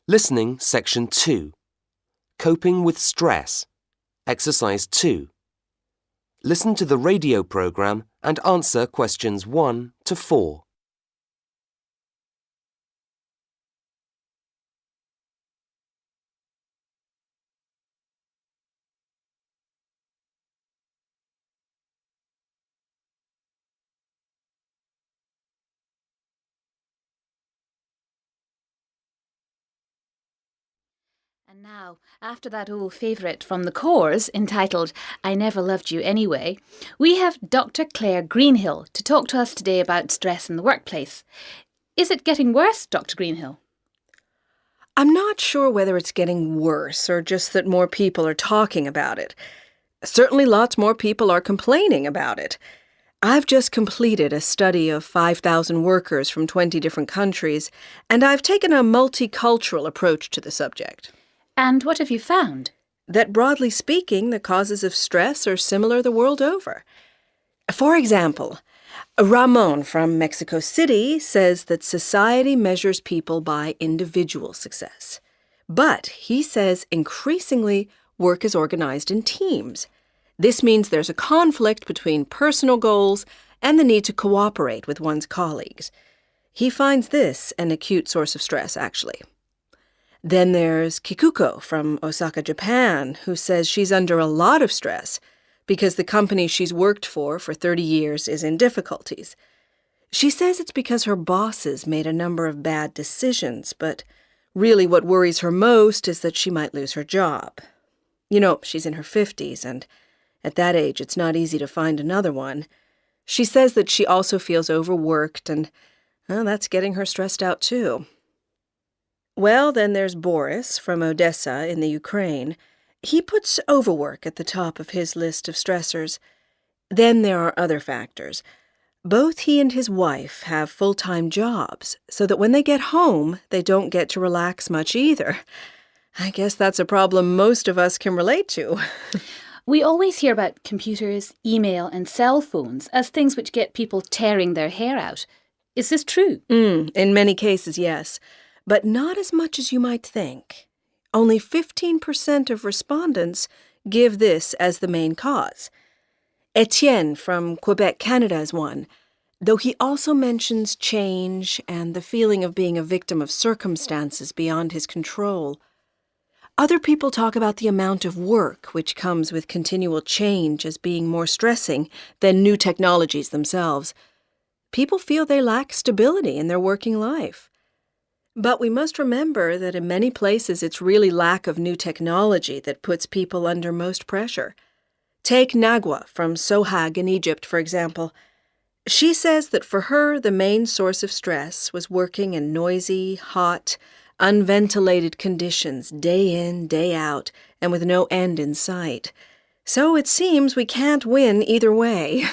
Listening Section 2. Coping with Stress. Exercise 2. Listen to the radio program and answer questions 1 to 4. And now, after that old favourite from the Corrs, entitled I Never Loved You Anyway, we have Dr Claire Greenhill to talk to us today about stress in the workplace. Is it getting worse, Dr Greenhill? I'm not sure whether it's getting worse or just that more people are talking about it. Certainly lots more people are complaining about it. I've just completed a study of 5,000 workers from 20 different countries, and I've taken a multicultural approach to the subject. And what have you found? That broadly speaking, the causes of stress are similar the world over. For example, Ramon from Mexico City says that society measures people by individual success. But he says increasingly work is organized in teams. This means there's a conflict between personal goals and the need to cooperate with one's colleagues. He finds this an acute source of stress, actually. Then there's Kikuko from Osaka, Japan, who says she's under a lot of stress because the company she's worked for 30 years is in difficulties. She says it's because her bosses made a number of bad decisions, but really what worries her most is that she might lose her job. You know, she's in her 50s, and at that age it's not easy to find another one. She says that she also feels overworked, and that's getting her stressed out too. Well, then there's Boris from Odessa in the Ukraine. He puts overwork at the top of his list of stressors. Then there are other factors. Both he and his wife have full-time jobs, so that when they get home, they don't get to relax much either. I guess that's a problem most of us can relate to. We always hear about computers, email and cell phones as things which get people tearing their hair out. Is this true? In many cases, yes. But not as much as you might think. Only 15% of respondents give this as the main cause. Etienne from Quebec, Canada is one, though he also mentions change and the feeling of being a victim of circumstances beyond his control. Other people talk about the amount of work which comes with continual change as being more stressing than new technologies themselves. People feel they lack stability in their working life. But we must remember that in many places it's really lack of new technology that puts people under most pressure. Take Nagwa from Sohag in Egypt, for example. She says that for her, the main source of stress was working in noisy, hot, unventilated conditions day in, day out, and with no end in sight. So it seems we can't win either way.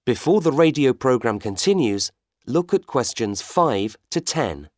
Before the radio program continues, look at questions 5 to 10.